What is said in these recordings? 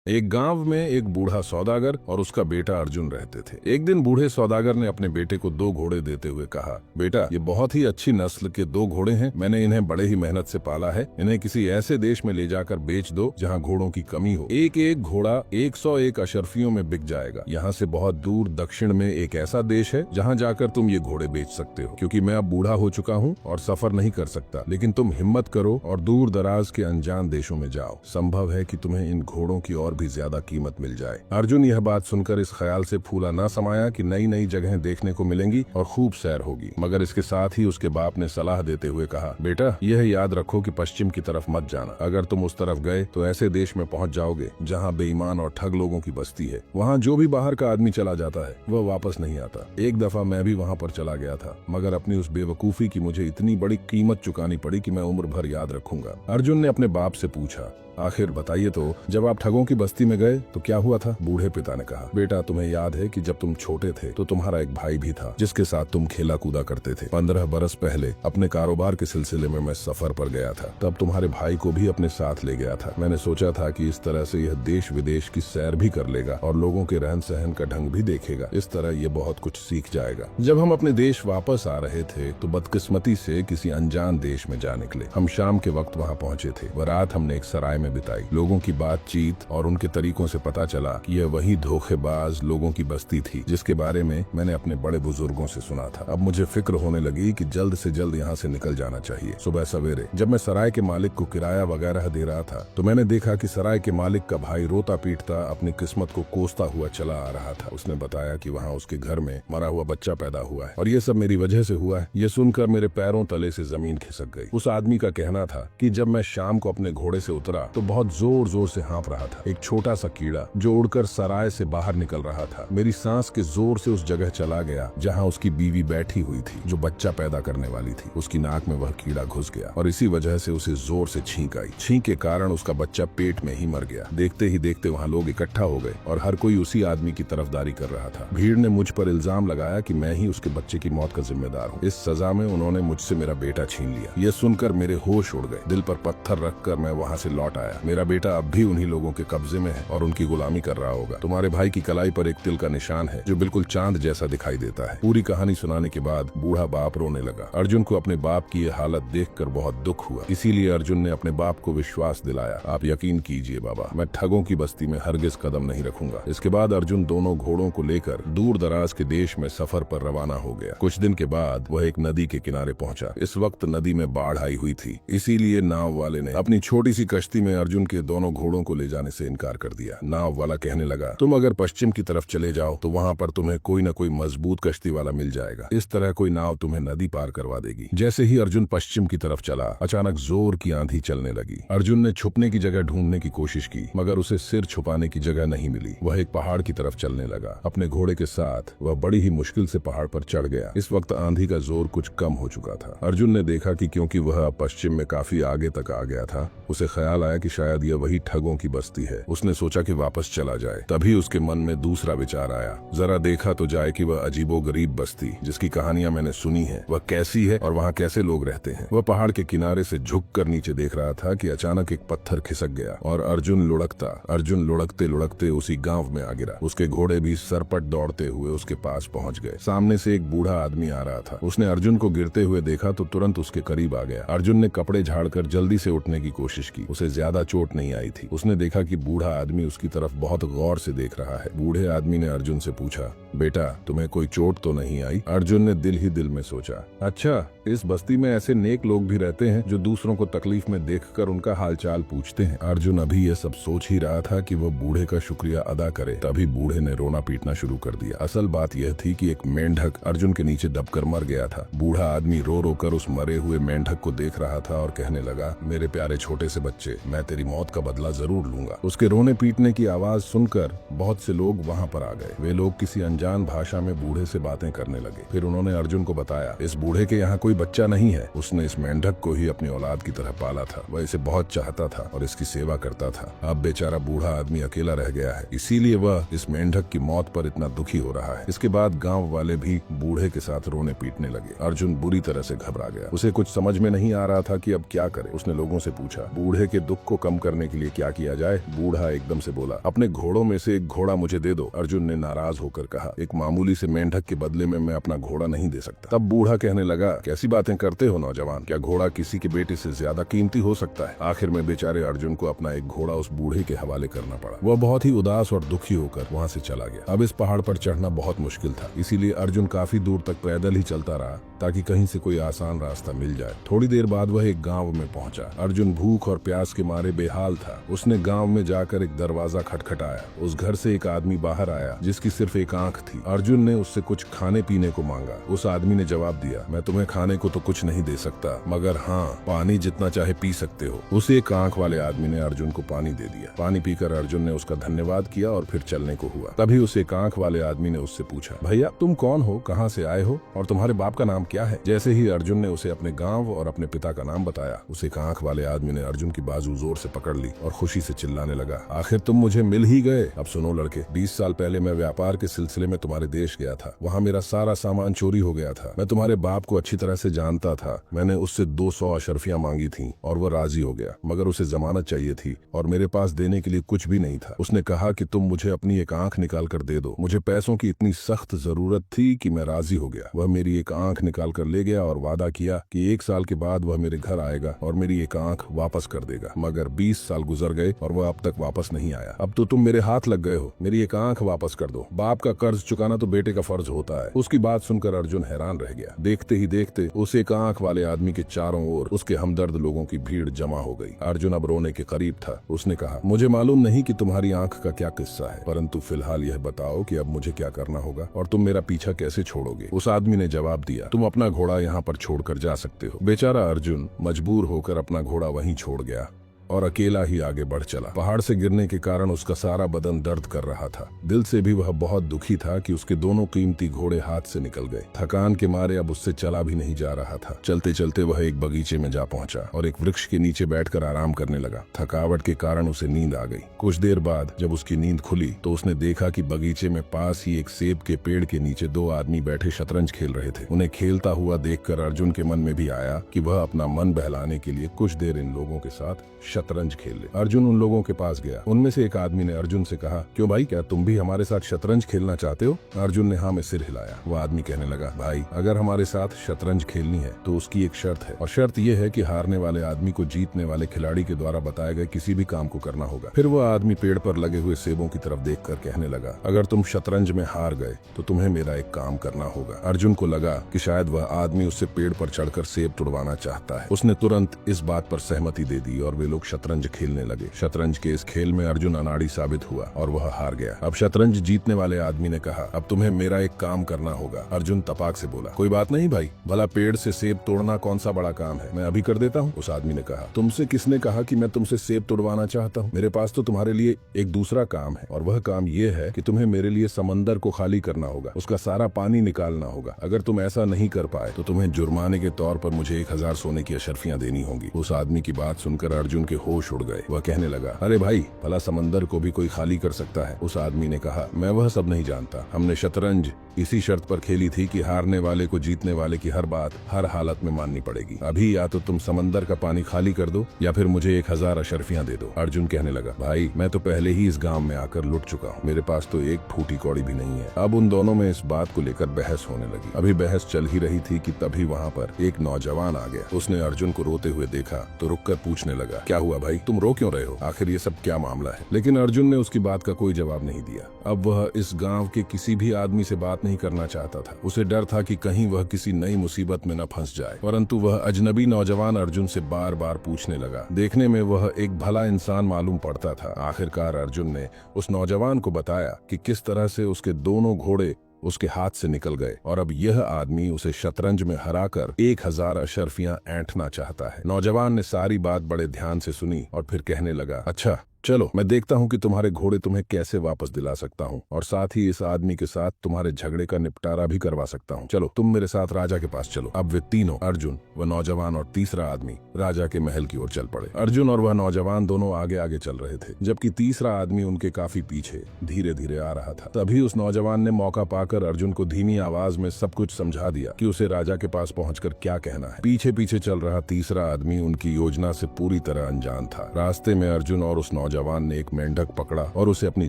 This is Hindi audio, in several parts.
एक गांव में एक बूढ़ा सौदागर और उसका बेटा अर्जुन रहते थे। एक दिन बूढ़े सौदागर ने अपने बेटे को 2 घोड़े देते हुए कहा, बेटा ये बहुत ही अच्छी नस्ल के 2 घोड़े हैं, मैंने इन्हें बड़े ही मेहनत से पाला है, इन्हें किसी ऐसे देश में ले जाकर बेच दो जहाँ घोड़ों की कमी हो। एक एक घोड़ा 101 अशरफियों में बिक जाएगा। यहाँ से बहुत दूर दक्षिण में एक ऐसा देश है जहाँ जाकर तुम ये घोड़े बेच सकते हो। क्योंकि मैं अब बूढ़ा हो चुका हूँ और सफर नहीं कर सकता, लेकिन तुम हिम्मत करो और दूर दराज के अनजान देशों में जाओ। संभव है कि तुम्हें इन घोड़ों की और भी ज्यादा कीमत मिल जाए। अर्जुन यह बात सुनकर इस ख्याल से फूला न समाया कि नई नई जगहें देखने को मिलेंगी और खूब सैर होगी। मगर इसके साथ ही उसके बाप ने सलाह देते हुए कहा, बेटा यह याद रखो कि पश्चिम की तरफ मत जाना। अगर तुम उस तरफ गए तो ऐसे देश में पहुंच जाओगे जहां बेईमान और ठग लोगों की बस्ती है। वहां जो भी बाहर का आदमी चला जाता है वह वापस नहीं आता। एक दफा मैं भी वहां पर चला गया था, मगर अपनी उस बेवकूफी की मुझे इतनी बड़ी कीमत चुकानी पड़ी कि मैं उम्र भर याद रखूंगा। अर्जुन ने अपने बाप से पूछा, आखिर बताइए तो, जब आप ठगों की बस्ती में गए तो क्या हुआ था? बूढ़े पिता ने कहा, बेटा तुम्हें याद है कि जब तुम छोटे थे तो तुम्हारा एक भाई भी था जिसके साथ तुम खेला कूदा करते थे। 15 बरस पहले अपने कारोबार के सिलसिले में मैं सफर पर गया था, तब तुम्हारे भाई को भी अपने साथ ले गया था। मैंने सोचा था कि इस तरह से यह देश विदेश की सैर भी कर लेगा और लोगों के रहन सहन का ढंग भी देखेगा। इस तरह ये बहुत कुछ सीख जाएगा। जब हम अपने देश वापस आ रहे थे तो बदकिस्मती से किसी अनजान देश में जा निकले। हम शाम के वक्त वहाँ पहुँचे थे। वह रात हमने एक सराय में बिताई। लोगों की बातचीत और उनके तरीकों से पता चला कि यह वही धोखेबाज लोगों की बस्ती थी जिसके बारे में मैंने अपने बड़े बुजुर्गों से सुना था। अब मुझे फिक्र होने लगी कि जल्द से जल्द यहाँ से निकल जाना चाहिए। सुबह सवेरे जब मैं सराय के मालिक को किराया वगैरह दे रहा था तो मैंने देखा कि सराय के मालिक का भाई रोता पीटता अपनी किस्मत को कोसता हुआ चला आ रहा था। उसने बताया कि वहाँ उसके घर में मरा हुआ बच्चा पैदा हुआ है और ये सब मेरी वजह से हुआ है। ये सुनकर मेरे पैरों तले से जमीन खिसक गई। उस आदमी का कहना था कि जब मैं शाम को अपने घोड़े से उतरा तो बहुत जोर जोर से हाँफ रहा था एक छोटा सा कीड़ा जो उड़कर सराय से बाहर निकल रहा था। मेरी सांस के जोर से उस जगह चला गया जहाँ उसकी बीवी बैठी हुई थी जो बच्चा पैदा करने वाली थी। उसकी नाक में वह कीड़ा घुस गया और इसी वजह से उसे जोर से छींक आई। छींक के कारण उसका बच्चा पेट में ही मर गया। देखते ही देखते वहाँ लोग इकट्ठा हो गए और हर कोई उसी आदमी की तरफदारी कर रहा था। भीड़ ने मुझ पर इल्जाम लगाया कि मैं ही उसके बच्चे की मौत का जिम्मेदार हूँ। इस सजा में उन्होंने मुझसे मेरा बेटा छीन लिया। यह सुनकर मेरे होश उड़ गए। दिल पर पत्थर रखकर मैं वहाँ से लौट आया। मेरा बेटा अब भी उन्हीं लोगों के कब्जे में है और उनकी गुलामी कर रहा होगा। तुम्हारे भाई की कलाई पर एक तिल का निशान है जो बिल्कुल चांद जैसा दिखाई देता है। पूरी कहानी सुनाने के बाद बूढ़ा बाप रोने लगा। अर्जुन को अपने बाप की यह हालत देखकर बहुत दुख हुआ। इसीलिए अर्जुन ने अपने बाप को विश्वास दिलाया, आप यकीन कीजिए बाबा, मैं ठगों की बस्ती में हरगिज कदम नहीं रखूंगा। इसके बाद अर्जुन दोनों घोड़ों को लेकर दूर दराज के देश में सफर पर रवाना हो गया। कुछ दिन के बाद वह एक नदी के किनारे पहुंचा। इस वक्त नदी में बाढ़ आई हुई थी, इसीलिए नाव वाले ने अपनी छोटी सी कश्ती में अर्जुन के दोनों घोड़ों को ले जाने से इनकार कर दिया। नाव वाला कहने लगा, तुम अगर पश्चिम की तरफ चले जाओ तो वहाँ पर तुम्हें कोई न कोई मजबूत कश्ती वाला मिल जाएगा। इस तरह कोई नाव तुम्हें नदी पार करवा देगी। जैसे ही अर्जुन पश्चिम की तरफ चला, अचानक जोर की आंधी चलने लगी। अर्जुन ने छुपने की जगह ढूंढने की कोशिश की, मगर उसे सिर छुपाने की जगह नहीं मिली। वह एक पहाड़ की तरफ चलने लगा। अपने घोड़े के साथ वह बड़ी ही मुश्किल से पहाड़ पर चढ़ गया। इस वक्त आंधी का जोर कुछ कम हो चुका था। अर्जुन ने देखा कि क्योंकि वह पश्चिम में काफी आगे तक आ गया था, उसे ख्याल आया कि शायद यह वही ठगों की बस्ती है। उसने सोचा कि वापस चला जाए। तभी उसके मन में दूसरा विचार आया, जरा देखा तो जाए कि वह अजीबो गरीब बस्ती जिसकी कहानियां मैंने सुनी है वह कैसी है और वहाँ कैसे लोग रहते हैं। वह पहाड़ के किनारे से झुककर नीचे देख रहा था कि अचानक एक पत्थर खिसक गया और अर्जुन लुढ़कते लुढ़कते उसी गांव में आ गिरा। उसके घोड़े भी सरपट दौड़ते हुए उसके पास पहुंच गए। सामने से एक बूढ़ा आदमी आ रहा था। उसने अर्जुन को गिरते हुए देखा तो तुरंत उसके करीब आ गया। अर्जुन ने कपड़े झाड़कर जल्दी से उठने की कोशिश की। उसे ज्यादा चोट नहीं आई थी। उसने देखा कि बूढ़ा आदमी उसकी तरफ बहुत गौर से देख रहा है। बूढ़े आदमी ने अर्जुन से पूछा, बेटा तुम्हें कोई चोट तो नहीं आई? अर्जुन ने दिल ही दिल में सोचा, अच्छा इस बस्ती में ऐसे नेक लोग भी रहते हैं जो दूसरों को तकलीफ में देखकर उनका हालचाल पूछते हैं। अर्जुन अभी ये सब सोच ही रहा था कि वह बूढ़े का शुक्रिया अदा करे, तभी बूढ़े ने रोना पीटना शुरू कर दिया। असल बात यह थी कि एक मेंढक अर्जुन के नीचे दबकर मर गया था। बूढ़ा आदमी रो रो कर उस मरे हुए मेंढक को देख रहा था और कहने लगा, मेरे प्यारे छोटे से बच्चे, मैं तेरी मौत का बदला जरूर लूंगा। उसके रोने पीटने की आवाज सुनकर बहुत से लोग वहाँ पर आ गए। वे लोग किसी अनजान भाषा में बूढ़े से बातें करने लगे। फिर उन्होंने अर्जुन को बताया, इस बूढ़े के यहाँ कोई बच्चा नहीं है। उसने इस मेंढक को ही अपनी औलाद की तरह पाला था। वह इसे बहुत चाहता था और इसकी सेवा करता था। अब बेचारा बूढ़ा आदमी अकेला रह गया है, इसीलिए वह इस मेंढक की मौत पर इतना दुखी हो रहा है। इसके बाद गांव वाले भी बूढ़े के साथ रोने पीटने लगे। अर्जुन बुरी तरह से घबरा गया। उसे कुछ समझ में नहीं आ रहा था कि अब क्या करे। उसने लोगों से पूछा, बूढ़े के दुख को कम करने के लिए क्या किया जाए? बूढ़ा एकदम से बोला, अपने घोड़ों में से एक घोड़ा मुझे दे दो। अर्जुन ने नाराज होकर कहा, एक मामूली से मेंढक के बदले में मैं अपना घोड़ा नहीं दे सकता। तब बूढ़ा कहने लगा, कैसी बातें करते हो नौजवान, क्या घोड़ा किसी के बेटे से ज्यादा कीमती हो सकता है? आखिर में बेचारे अर्जुन को अपना एक घोड़ा उस बूढ़े के हवाले करना पड़ा। वह बहुत ही उदास और दुखी होकर वहाँ से चला गया। अब इस पहाड़ पर चढ़ना बहुत मुश्किल था, इसीलिए अर्जुन काफी दूर तक पैदल ही चलता रहा ताकि कहीं से कोई आसान रास्ता मिल जाए। थोड़ी देर बाद वह एक गांव में पहुंचा। अर्जुन भूख और प्यास के मारे बेहाल था। उसने गांव में जाकर एक दरवाजा खटखटाया। उस घर से एक आदमी बाहर आया जिसकी सिर्फ एक आंख थी। अर्जुन ने उससे कुछ खाने पीने को मांगा। उस आदमी ने जवाब दिया, मैं तुम्हें खाने को तो कुछ नहीं दे सकता, मगर हाँ, पानी जितना चाहे पी सकते हो। उस एक आंख वाले आदमी ने अर्जुन को पानी दे दिया। पानी पीकर अर्जुन ने उसका धन्यवाद किया और फिर चलने को हुआ। तभी उस एक आंख वाले आदमी ने उससे पूछा, भैया तुम कौन हो, कहाँ से आए हो और तुम्हारे बाप का नाम क्या है? जैसे ही अर्जुन ने उसे अपने गांव और अपने पिता का नाम बताया, उस एक आंख वाले आदमी ने अर्जुन की बाजू जोर से पकड़ ली और खुशी से चिल्लाने लगा, आखिर तुम मुझे मिल ही गए। अब सुनो लड़के, 20 साल पहले मैं व्यापार के सिलसिले में तुम्हारे देश गया था। वहाँ मेरा सारा सामान चोरी हो गया था। मैं तुम्हारे बाप को अच्छी तरह से जानता था। मैंने उससे 200 अशर्फियां मांगी थी और वो राजी हो गया, मगर उसे जमानत चाहिए थी और मेरे पास देने के लिए कुछ भी नहीं था। उसने कहा कि तुम मुझे अपनी एक आंख निकाल कर दे दो। मुझे पैसों की इतनी सख्त जरूरत थी कि मैं राजी हो गया। वह मेरी एक आंख निकाल कर ले गया और वादा किया कि 1 साल के बाद वह मेरे घर आएगा और मेरी एक आंख वापस कर देगा। मगर 20 साल गुजर गए और वह अब तक वापस नहीं आया। अब तो तुम मेरे हाथ लग गए हो, मेरी एक आंख वापस कर दो। बाप का कर्ज चुकाना तो बेटे का फर्ज होता है। उसकी बात सुनकर अर्जुन हैरान रह गया। देखते ही देखते उस एक आंख वाले आदमी के चारों ओर उसके हमदर्द लोगों की भीड़ जमा हो गई। अर्जुन अब रोने के करीब था। उसने कहा, मुझे मालूम नहीं कि तुम्हारी आंख का क्या किस्सा है, परंतु फिलहाल यह बताओ कि अब मुझे क्या करना होगा और तुम मेरा पीछा कैसे छोड़ोगे? उस आदमी ने जवाब दिया, तुम अपना घोड़ा यहाँ पर छोड़कर जा सकते हो। बेचारा अर्जुन मजबूर होकर अपना घोड़ा वहीं छोड़ गया और अकेला ही आगे बढ़ चला। पहाड़ से गिरने के कारण उसका सारा बदन दर्द कर रहा था। दिल से भी वह बहुत दुखी था कि उसके दोनों कीमती घोड़े हाथ से निकल गए। थकान के मारे अब उससे चला भी नहीं जा रहा था। चलते चलते वह एक बगीचे में जा पहुंचा और एक वृक्ष के नीचे बैठकर आराम करने लगा। थकावट के कारण उसे नींद आ गई। कुछ देर बाद जब उसकी नींद खुली तो उसने देखा कि बगीचे में पास ही एक सेब के पेड़ के नीचे 2 आदमी बैठे शतरंज खेल रहे थे। उन्हें खेलता हुआ देखकर अर्जुन के मन में भी आया कि वह अपना मन बहलाने के लिए कुछ देर इन लोगों के साथ शतरंज खेल ले। अर्जुन उन लोगों के पास गया। उनमें से एक आदमी ने अर्जुन से कहा, क्यों भाई, क्या तुम भी हमारे साथ शतरंज खेलना चाहते हो? अर्जुन ने हाँ में सिर हिलाया। वह आदमी कहने लगा, भाई अगर हमारे साथ शतरंज खेलनी है तो उसकी एक शर्त है, और शर्त यह है कि हारने वाले आदमी को जीतने वाले खिलाड़ी के द्वारा बताए गए किसी भी काम को करना होगा। फिर वह आदमी पेड़ पर लगे हुए सेबों की तरफ देखकर कहने लगा, अगर तुम शतरंज में हार गए तो तुम्हें मेरा एक काम करना होगा। अर्जुन को लगा कि शायद वह आदमी उससे पेड़ पर चढ़कर सेब तुड़वाना चाहता है। उसने तुरंत इस बात पर सहमति दे दी और वे लोग शतरंज खेलने लगे। शतरंज के इस खेल में अर्जुन अनाड़ी साबित हुआ और वह हार गया। अब शतरंज जीतने वाले आदमी ने कहा, अब तुम्हें मेरा एक काम करना होगा। अर्जुन तपाक से बोला, कोई बात नहीं भाई, भला पेड़ से सेब तोड़ना कौन सा बड़ा काम है, मैं अभी कर देता हूँ। उस आदमी ने कहा, तुमसे किसने कहा कि मैं तुमसे सेब तोड़वाना चाहता हूँ? मेरे पास तो तुम्हारे लिए एक दूसरा काम है, और वह काम ये है कि तुम्हें मेरे लिए समंदर को खाली करना होगा, उसका सारा पानी निकालना होगा। अगर तुम ऐसा नहीं कर पाए तो तुम्हें जुर्माने के तौर पर मुझे 1000 सोने की अशर्फियां देनी होंगी। उस आदमी की बात सुनकर अर्जुन के होश उड़ गए। वह कहने लगा, अरे भाई, भला समंदर को भी कोई खाली कर सकता है? उस आदमी ने कहा, मैं वह सब नहीं जानता। हमने शतरंज इसी शर्त पर खेली थी कि हारने वाले को जीतने वाले की हर बात हर हालत में माननी पड़ेगी। अभी या तो तुम समंदर का पानी खाली कर दो या फिर मुझे 1000 अशर्फियां दे दो। अर्जुन कहने लगा, भाई मैं तो पहले ही इस गांव में आकर लुट चुका हूँ, मेरे पास तो एक फूटी कौड़ी भी नहीं है। अब उन दोनों में इस बात को लेकर बहस होने लगी। अभी बहस चल ही रही थी कि तभी वहाँ पर एक नौजवान आ गया। उसने अर्जुन को रोते हुए देखा तो रुककर पूछने लगा, क्या हुआ भाई, तुम रो क्यों रहे हो? आखिर ये सब क्या मामला है? लेकिन अर्जुन ने उसकी बात का कोई जवाब नहीं दिया। अब वह इस गांव के किसी भी आदमी से बात नहीं करना चाहता था। उसे डर था कि कहीं वह किसी नई मुसीबत में न फंस जाए। परंतु वह अजनबी नौजवान अर्जुन से बार बार पूछने लगा। देखने में वह एक भला इंसान मालूम पड़ता था। आखिरकार अर्जुन ने उस नौजवान को बताया कि किस तरह से उसके दोनों घोड़े उसके हाथ से निकल गए और अब यह आदमी उसे शतरंज में हराकर 1000 अशर्फियां ऐंठना चाहता है। नौजवान ने सारी बात बड़े ध्यान से सुनी और फिर कहने लगा, अच्छा चलो मैं देखता हूँ कि तुम्हारे घोड़े तुम्हें कैसे वापस दिला सकता हूँ, और साथ ही इस आदमी के साथ तुम्हारे झगड़े का निपटारा भी करवा सकता हूँ। चलो तुम मेरे साथ राजा के पास चलो। अब वे तीनों, अर्जुन, वह नौजवान और तीसरा आदमी, राजा के महल की ओर चल पड़े। अर्जुन और वह नौजवान दोनों आगे आगे चल रहे थे, जबकि तीसरा आदमी उनके काफी पीछे धीरे धीरे आ रहा था। तभी उस नौजवान ने मौका पाकर अर्जुन को धीमी आवाज में सब कुछ समझा दिया कि उसे राजा के पास पहुंचकर क्या कहना है। पीछे पीछे चल रहा तीसरा आदमी उनकी योजना से पूरी तरह अनजान था। रास्ते में अर्जुन और उस नौजवान ने एक मेंढक पकड़ा और उसे अपनी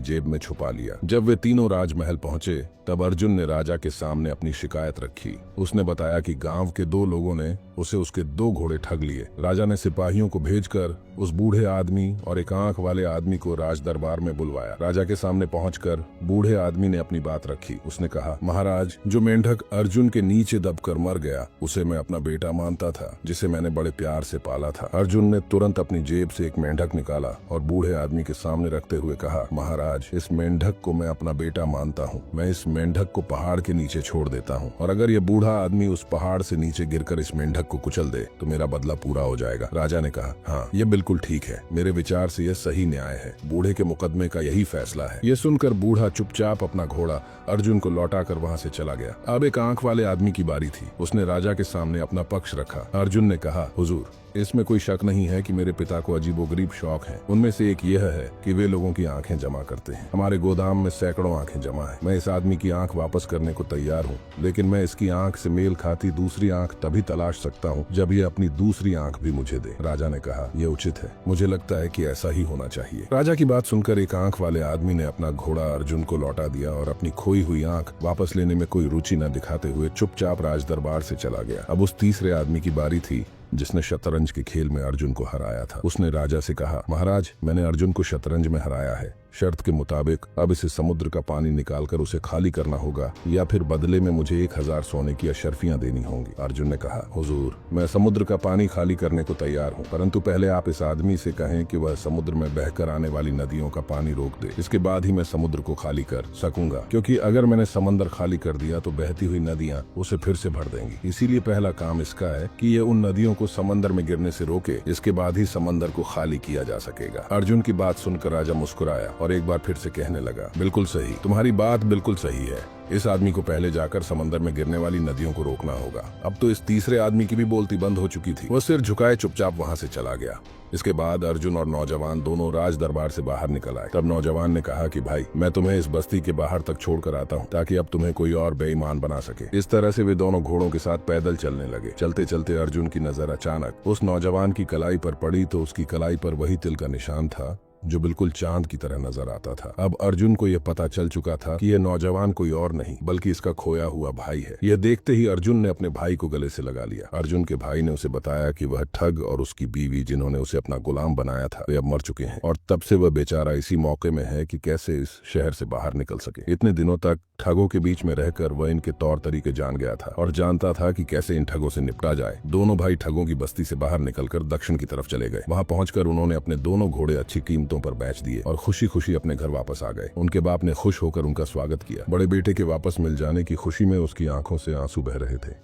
जेब में छुपा लिया। जब वे तीनों राजमहल पहुंचे तब अर्जुन ने राजा के सामने अपनी शिकायत रखी। उसने बताया कि गांव के दो लोगों ने उसे उसके 2 घोड़े ठग लिए। राजा ने सिपाहियों को भेजकर उस बूढ़े आदमी और एक आंख वाले आदमी को राज दरबार में बुलवाया। राजा के सामने पहुंचकर बूढ़े आदमी ने अपनी बात रखी। उसने कहा, महाराज, जो मेंढक अर्जुन के नीचे दबकर मर गया उसे मैं अपना बेटा मानता था, जिसे मैंने बड़े प्यार से पाला था। अर्जुन ने तुरंत अपनी जेब से एक मेंढक निकाला और बूढ़े आदमी के सामने रखते हुए कहा, महाराज, इस मेंढक को मैं अपना बेटा मानता हूँ। मैं इस मेंढक को पहाड़ के नीचे छोड़ देता हूँ, और अगर ये बूढ़ा आदमी उस पहाड़ से नीचे गिरकर इस मेंढक को कुचल दे तो मेरा बदला पूरा हो जाएगा। राजा ने कहा, हाँ, ये बिल्कुल ठीक है। मेरे विचार से यह सही न्याय है। बूढ़े के मुकदमे का यही फैसला है। ये सुनकर बूढ़ा चुपचाप अपना घोड़ा अर्जुन को लौटाकर वहाँ से चला गया। अब एक आंख वाले आदमी की बारी थी। उसने राजा के सामने अपना पक्ष रखा। अर्जुन ने कहा, हुजूर, इसमें कोई शक नहीं है कि मेरे पिता को अजीबोगरीब शौक है। उनमें से एक यह है कि वे लोगों की आंखें जमा करते हैं। हमारे गोदाम में सैकड़ों आंखें जमा है। मैं इस आदमी की आंख वापस करने को तैयार हूँ, लेकिन मैं इसकी आंख से मेल खाती दूसरी आंख तभी तलाश सकता हूँ जब ये अपनी दूसरी आंख भी मुझे दे। राजा ने कहा, यह उचित है। मुझे लगता है कि ऐसा ही होना चाहिए। राजा की बात सुनकर एक आंख वाले आदमी ने अपना घोड़ा अर्जुन को लौटा दिया और अपनी खोई हुई आंख वापस लेने में कोई रुचि न दिखाते हुए चुपचाप राज दरबार से चला गया। अब उस तीसरे आदमी की बारी थी जिसने शतरंज के खेल में अर्जुन को हराया था। उसने राजा से कहा, महाराज, मैंने अर्जुन को शतरंज में हराया है। शर्त के मुताबिक अब इसे समुद्र का पानी निकालकर उसे खाली करना होगा, या फिर बदले में मुझे 1000 सोने की अशर्फियां देनी होंगी। अर्जुन ने कहा, हुजूर, मैं समुद्र का पानी खाली करने को तैयार हूँ, परंतु पहले आप इस आदमी से कहें कि वह समुद्र में बहकर आने वाली नदियों का पानी रोक दे। इसके बाद ही मैं समुद्र को खाली कर सकूंगा, क्योंकि अगर मैंने समंदर खाली कर दिया तो बहती हुई नदियां उसे फिर से भर देंगी। इसीलिए पहला काम इसका है कि ये उन नदियों को समंदर में गिरने से रोके। इसके बाद ही समंदर को खाली किया जा सकेगा। अर्जुन की बात सुनकर राजा मुस्कुराया और एक बार फिर से कहने लगा, बिल्कुल सही, तुम्हारी बात बिल्कुल सही है। इस आदमी को पहले जाकर समंदर में गिरने वाली नदियों को रोकना होगा। अब तो इस तीसरे आदमी की भी बोलती बंद हो चुकी थी। वह सिर झुकाए चुपचाप वहाँ से चला गया। इसके बाद अर्जुन और नौजवान दोनों राज दरबार से बाहर निकल आए। तब नौजवान ने कहा कि भाई, मैं तुम्हें इस बस्ती के बाहर तक छोड़कर आता हूँ, ताकि अब तुम्हें कोई और बेईमान बना सके। इस तरह से वे दोनों घोड़ों के साथ पैदल चलने लगे। चलते चलते अर्जुन की नजर अचानक उस नौजवान की कलाई पर पड़ी, तो उसकी कलाई पर वही तिल का निशान था जो बिल्कुल चांद की तरह नजर आता था। अब अर्जुन को यह पता चल चुका था कि यह नौजवान कोई और नहीं बल्कि इसका खोया हुआ भाई है। यह देखते ही अर्जुन ने अपने भाई को गले से लगा लिया। अर्जुन के भाई ने उसे बताया कि वह ठग और उसकी बीवी, जिन्होंने उसे अपना गुलाम बनाया था, वे अब मर चुके हैं, और तब से वह बेचारा इसी मौके में है कि कैसे इस शहर से बाहर निकल सके। इतने दिनों तक ठगों के बीच में रहकर वह इनके तौर तरीके जान गया था और जानता था कि कैसे इन ठगों से निपटा जाए। दोनों भाई ठगों की बस्ती से बाहर निकलकर दक्षिण की तरफ चले गए। वहां पहुंचकर उन्होंने अपने दोनों घोड़े अच्छी कीमतों पर बेच दिए और खुशी खुशी अपने घर वापस आ गए। उनके बाप ने खुश होकर उनका स्वागत किया। बड़े बेटे के वापस मिल जाने की खुशी में उसकी आंखों से आंसू बह रहे थे।